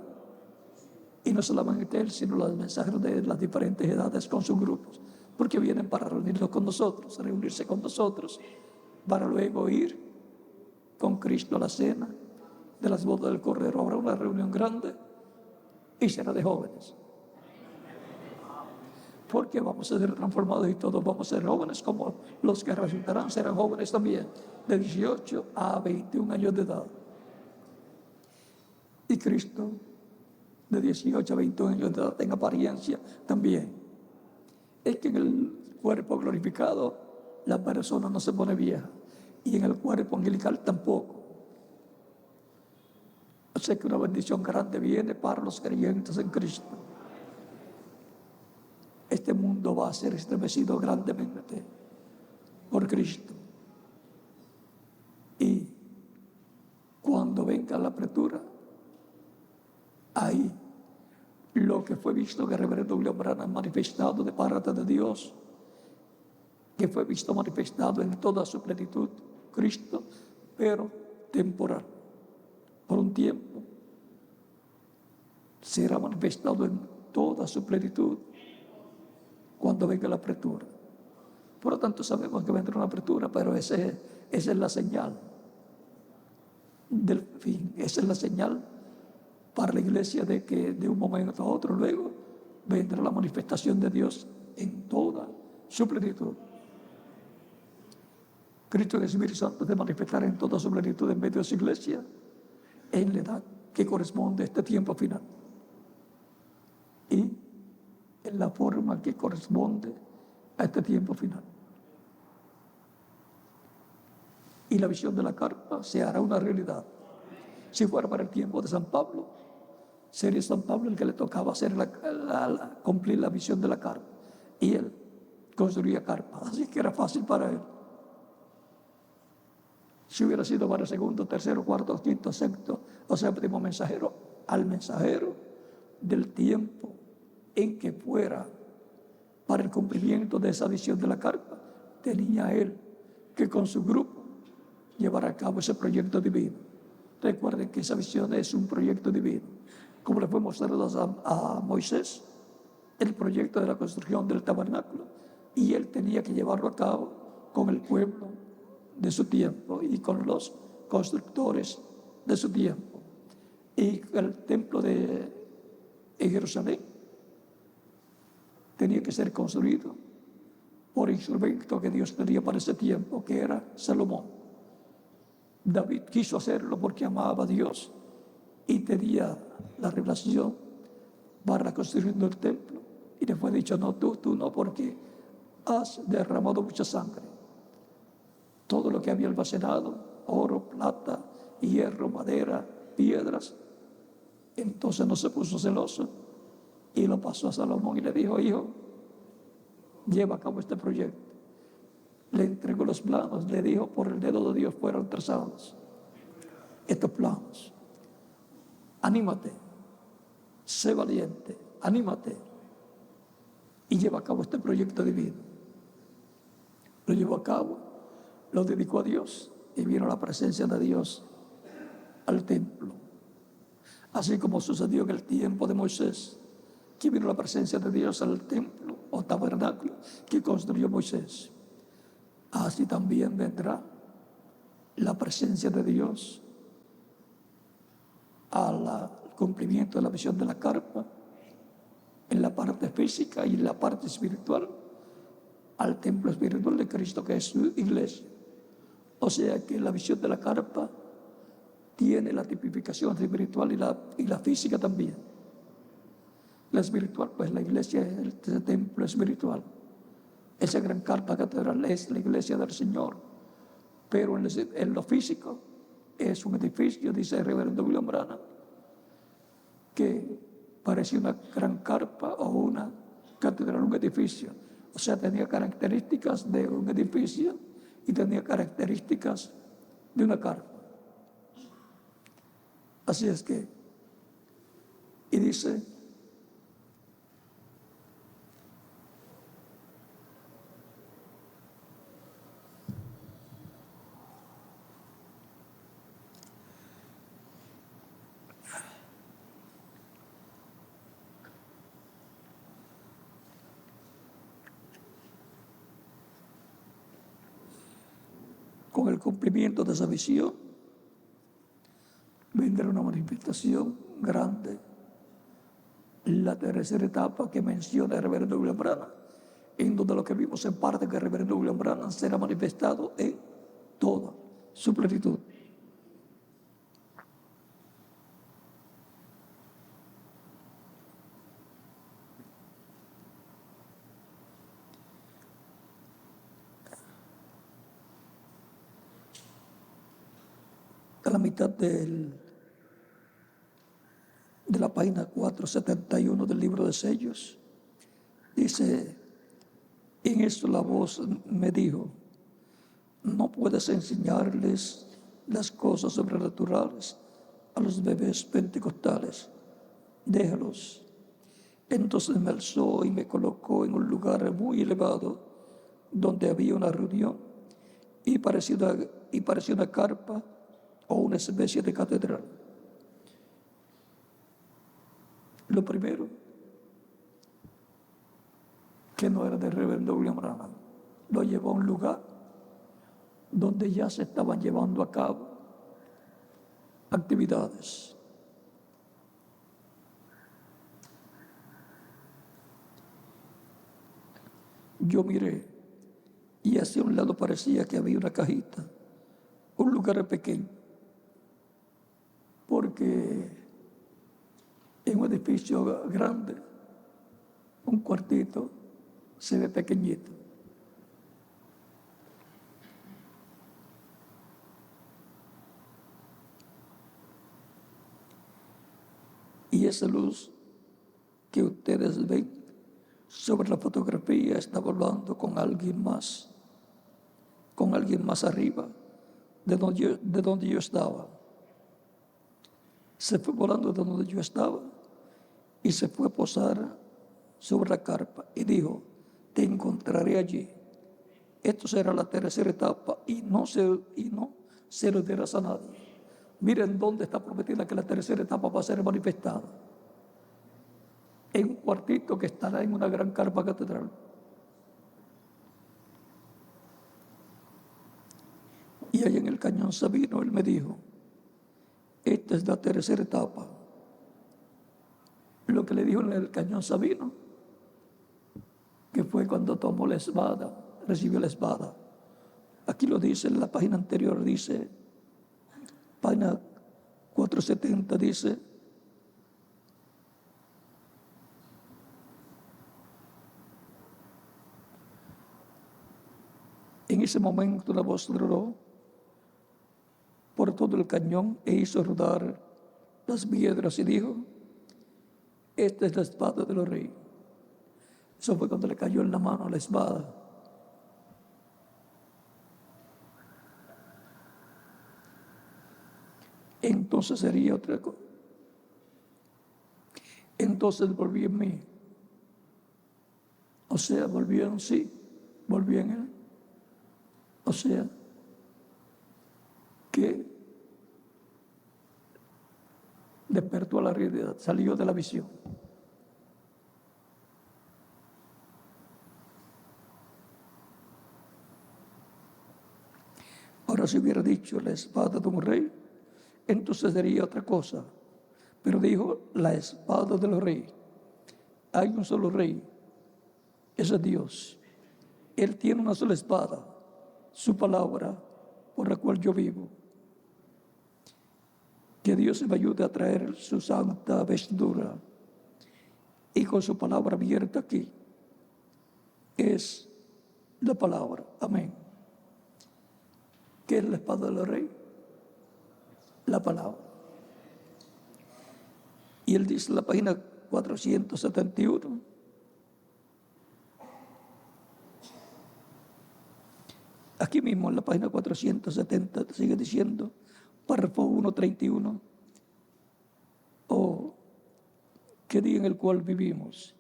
y no solamente él, sino los mensajeros de las diferentes edades con sus grupos, porque vienen para reunirnos con nosotros, reunirse con nosotros, para luego ir con Cristo a la cena de las bodas del Cordero. Habrá una reunión grande y será de jóvenes, porque vamos a ser transformados y todos vamos a ser jóvenes, como los que resucitarán serán jóvenes también, de 18 a 21 años de edad. Y Cristo, de 18 a 21 años de edad, en apariencia también. Es que en el cuerpo glorificado la persona no se pone vieja, y en el cuerpo angelical tampoco. O sea que una bendición grande viene para los creyentes en Cristo. Este mundo va a ser estremecido grandemente por Cristo. Y cuando venga la apertura, ahí lo que fue visto que el reverendo William Branham manifestado de parte de Dios, que fue visto manifestado en toda su plenitud, Cristo, pero temporal, por un tiempo, será manifestado en toda su plenitud cuando venga la apertura. Por lo tanto, sabemos que vendrá una apertura, pero esa es la señal del fin. Esa es la señal para la iglesia de que de un momento a otro luego vendrá la manifestación de Dios en toda su plenitud. Cristo, el Espíritu Santo, de manifestar en toda su plenitud en medio de su iglesia en la edad que corresponde a este tiempo final y en la forma que corresponde a este tiempo final. Y la visión de la carpa se hará una realidad. Si fuera para el tiempo de San Pablo, sería San Pablo el que le tocaba hacer cumplir la visión de la carpa. Y él construía carpa, así que era fácil para él. Si hubiera sido para el segundo, tercero, cuarto, quinto, sexto o séptimo mensajero, al mensajero del tiempo en que fuera para el cumplimiento de esa visión de la carpa, tenía él que con su grupo llevar a cabo ese proyecto divino. Recuerden que esa visión es un proyecto divino. Como le fue mostrado a Moisés, el proyecto de la construcción del tabernáculo, y él tenía que llevarlo a cabo con el pueblo de su tiempo y con los constructores de su tiempo. Y el templo de Jerusalén tenía que ser construido por instrumento que Dios tenía para ese tiempo, que era Salomón. David quiso hacerlo porque amaba a Dios y tenía la revelación para la construcción del templo. Y le fue dicho, no, tú no, porque has derramado mucha sangre. Todo lo que había almacenado, oro, plata, hierro, madera, piedras. Entonces no se puso celoso y lo pasó a Salomón y le dijo, hijo, lleva a cabo este proyecto. Le entregó los planos, le dijo, por el dedo de Dios fueron trazados estos planos. Anímate, sé valiente, anímate y lleva a cabo este proyecto divino. Lo llevó a cabo, lo dedicó a Dios y vino la presencia de Dios al templo. Así como sucedió en el tiempo de Moisés, que vino la presencia de Dios al templo o tabernáculo que construyó Moisés. Así también vendrá la presencia de Dios al cumplimiento de la visión de la carpa, en la parte física y en la parte espiritual, al templo espiritual de Cristo, que es su iglesia. O sea que la visión de la carpa tiene la tipificación espiritual y la física también. La espiritual, pues la iglesia es el templo espiritual. Esa gran carpa catedral es la iglesia del Señor. Pero en lo físico es un edificio, dice el reverendo William Branham, que parecía una gran carpa o una catedral, un edificio. O sea, tenía características de un edificio y tenía características de una carpa. Así es que, y dice, con el cumplimiento de esa visión, vendrá una manifestación grande. La tercera etapa que menciona el reverendo William Branham, en donde lo que vimos en parte que el reverendo William Branham será manifestado en toda su plenitud. la mitad de la página 471 del libro de sellos, dice, en esto la voz me dijo, no puedes enseñarles las cosas sobrenaturales a los bebés pentecostales, déjalos. Entonces me alzó y me colocó en un lugar muy elevado donde había una reunión y parecía una carpa o una especie de catedral. Lo primero, que no era del reverendo William Branham, lo llevó a un lugar donde ya se estaban llevando a cabo actividades. Yo miré y hacia un lado parecía que había una cajita, un lugar pequeño, porque en un edificio grande, un cuartito se ve pequeñito. Y esa luz que ustedes ven sobre la fotografía estaba hablando con alguien más arriba de donde yo estaba. Se fue volando de donde yo estaba y se fue a posar sobre la carpa y dijo, te encontraré allí. Esto será la tercera etapa y no se lo dirás a nadie. Miren dónde está prometida que la tercera etapa va a ser manifestada. En un cuartito que estará en una gran carpa catedral. Y ahí en el Cañón Sabino él me dijo, esta es la tercera etapa. Lo que le dijo en el Cañón Sabino, que fue cuando tomó la espada, recibió la espada. Aquí lo dice en la página anterior, dice, página 470 dice, en ese momento la voz rodó por todo el cañón e hizo rodar las piedras y dijo, esta es la espada de los reyes. Eso fue cuando le cayó en la mano la espada. Entonces sería otra cosa. Entonces volví en mí. O sea, volví en sí, volví en él. O sea, que despertó a la realidad, salió de la visión. Ahora, si hubiera dicho la espada de un rey, entonces sería otra cosa. Pero dijo la espada de los reyes. Hay un solo rey, ese es Dios. Él tiene una sola espada, su palabra, por la cual yo vivo. Que Dios me ayude a traer su santa vestidura y con su palabra abierta aquí. Es la palabra. Amén. ¿Qué es la espada de los reyes? La palabra. Y él dice en la página 471, aquí mismo en la página 470 sigue diciendo, párrafo 131, oh, qué día en el cual vivimos,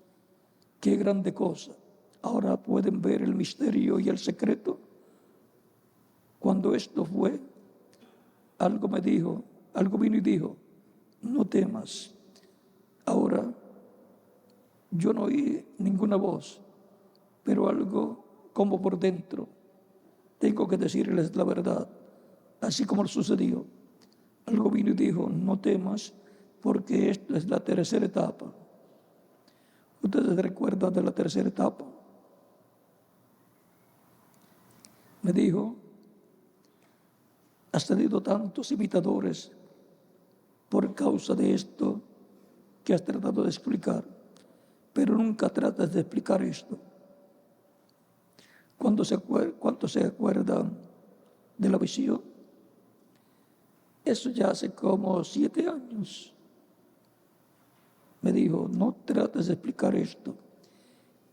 qué grande cosa. Ahora pueden ver el misterio y el secreto. Cuando esto fue, algo vino y dijo, no temas. Ahora, yo no oí ninguna voz, pero algo como por dentro. Tengo que decirles la verdad, así como sucedió. Algo vino y dijo, no temas, porque esta es la tercera etapa. ¿Ustedes recuerdan de la tercera etapa? Me dijo, has tenido tantos imitadores por causa de esto que has tratado de explicar, pero nunca tratas de explicar esto. ¿Cuántos se acuerdan de la visión? Eso ya hace como 7 años. Me dijo, no trates de explicar esto.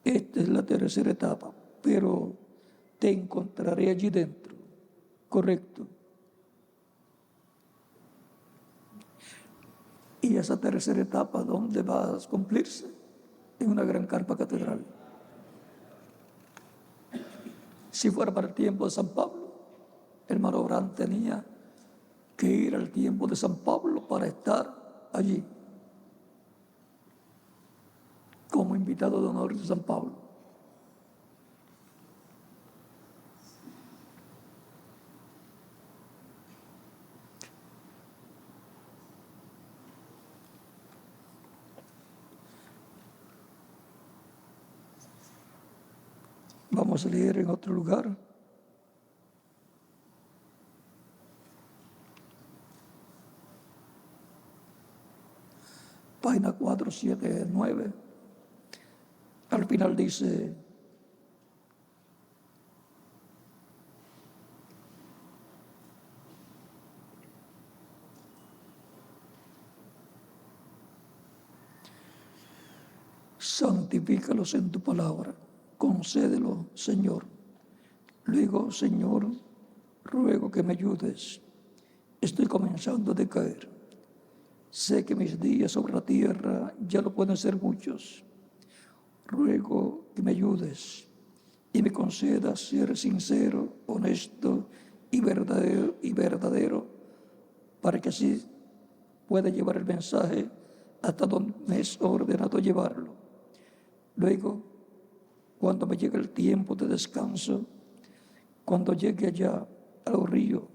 Esta es la tercera etapa, pero te encontraré allí dentro. Correcto. Y esa tercera etapa, ¿dónde va a cumplirse? En una gran carpa catedral. Si fuera para el tiempo de San Pablo, el hermano Abraham tenía que ir al tiempo de San Pablo para estar allí como invitado de honor de San Pablo. Vamos a leer en otro lugar. Página 479. Al final dice, santifícalos en tu palabra, concédelo, Señor. Luego, Señor, ruego que me ayudes. Estoy comenzando a decaer. Sé que mis días sobre la tierra ya no pueden ser muchos. Ruego que me ayudes y me concedas ser sincero, honesto y verdadero, para que así pueda llevar el mensaje hasta donde me es ordenado llevarlo. Luego, cuando me llegue el tiempo de descanso, cuando llegue allá al río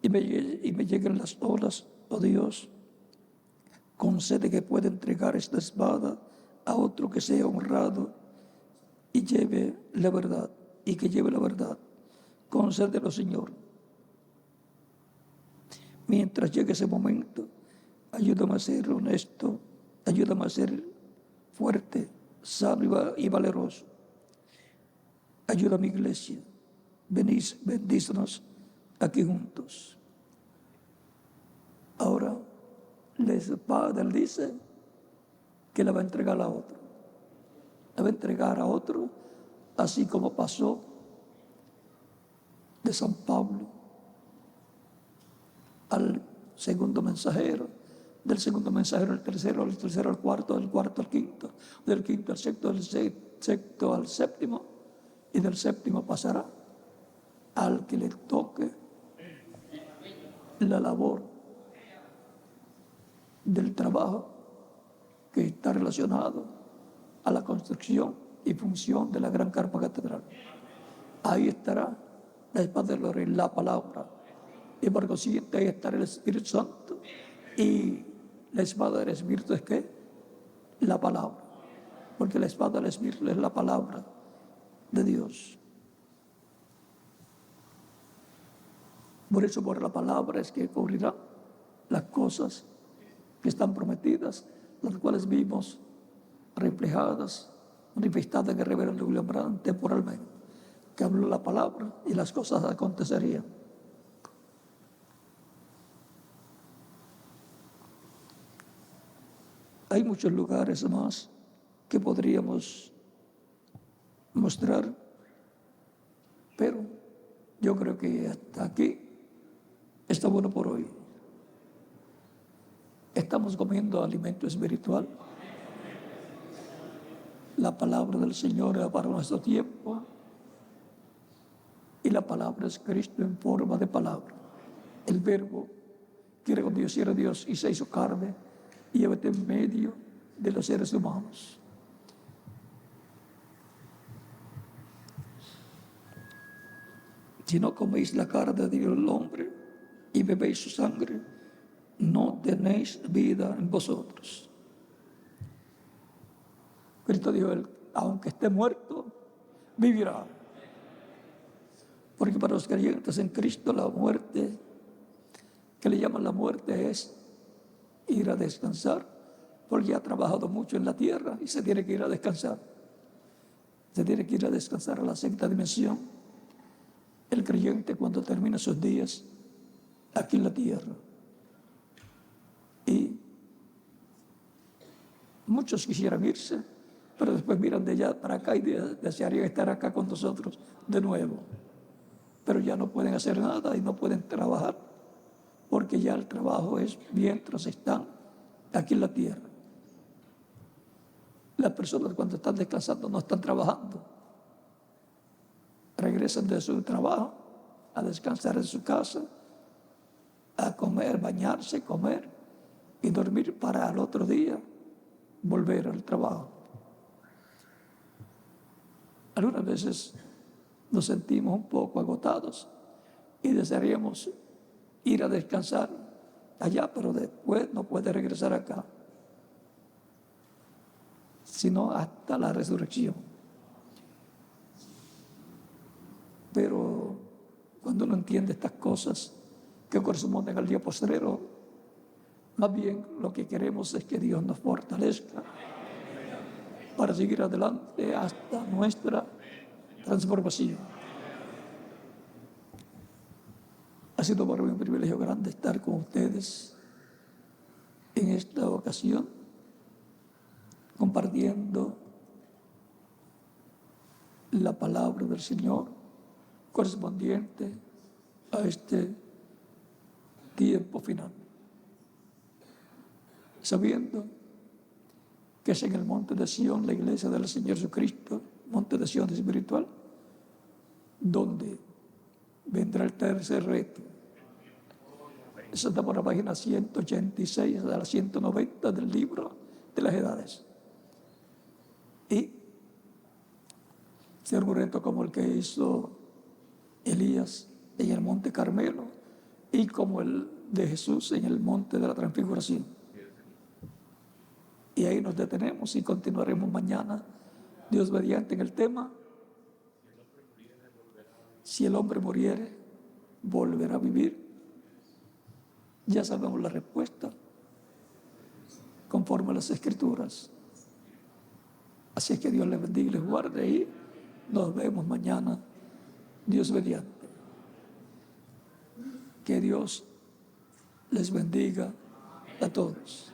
y me lleguen las olas, oh Dios, concede que pueda entregar esta espada a otro que sea honrado y lleve la verdad, y que lleve la verdad. Concédelo, Señor. Mientras llegue ese momento, ayúdame a ser honesto, ayúdame a ser fuerte, sano y valeroso. Ayuda a mi iglesia. Bendícenos aquí juntos. Ahora, el Padre dice que la va a entregar a otro. La va a entregar a otro, así como pasó de San Pablo al segundo mensajero, del segundo mensajero al tercero, del tercero al cuarto, del cuarto al quinto, del quinto al sexto, del sexto al séptimo, y del séptimo pasará al que le toque la labor del trabajo que está relacionado a la construcción y función de la gran carpa catedral. Ahí estará la espada de Lore, la palabra. Y por consiguiente ahí estará el Espíritu Santo. Y la espada del Espíritu es ¿qué? La palabra. Porque la espada del Espíritu es la palabra de Dios. Por eso, por la palabra es que cubrirá las cosas que están prometidas, las cuales vimos reflejadas, manifestadas en el reverendo William Branham temporalmente, que habló la palabra y las cosas acontecerían. Hay muchos lugares más que podríamos mostrar, pero yo creo que hasta aquí está bueno por hoy. Estamos comiendo alimento espiritual. La palabra del Señor es para nuestro tiempo y la palabra es Cristo en forma de palabra. El verbo que era con Dios y era Dios y se hizo carne y habita en medio de los seres humanos. Si no coméis la carne del hombre y bebéis su sangre, no tenéis vida en vosotros. Cristo dijo, aunque esté muerto, vivirá. Porque para los creyentes en Cristo la muerte, que le llaman la muerte, es ir a descansar, porque ha trabajado mucho en la tierra y se tiene que ir a descansar. Se tiene que ir a descansar a la sexta dimensión. El creyente cuando termina sus días aquí en la tierra. Y muchos quisieran irse, pero después miran de allá para acá y desearían estar acá con nosotros de nuevo. Pero ya no pueden hacer nada y no pueden trabajar, porque ya el trabajo es mientras están aquí en la tierra. Las personas cuando están descansando no están trabajando. Regresan de su trabajo a descansar en su casa, a comer, bañarse, comer y dormir para al otro día volver al trabajo. Algunas veces nos sentimos un poco agotados y desearíamos ir a descansar allá, pero después no puede regresar acá, sino hasta la resurrección. Pero cuando uno entiende estas cosas que corresponden al día postrero, más bien lo que queremos es que Dios nos fortalezca para seguir adelante hasta nuestra transformación. Ha sido para mí un privilegio grande estar con ustedes en esta ocasión, compartiendo la palabra del Señor correspondiente a este tiempo final, sabiendo que es en el monte de Sión, la iglesia del Señor Jesucristo, monte de Sión espiritual, donde vendrá el tercer reto. Eso está por la página 186 a la 190 del libro de las edades. Y será un reto como el que hizo Elías en el monte Carmelo y como el de Jesús en el monte de la transfiguración. Y ahí nos detenemos y continuaremos mañana, Dios mediante, en el tema: si el hombre muriere, volverá a vivir. Ya sabemos la respuesta conforme a las Escrituras. Así es que Dios les bendiga y les guarde y nos vemos mañana, Dios mediante. Que Dios les bendiga a todos.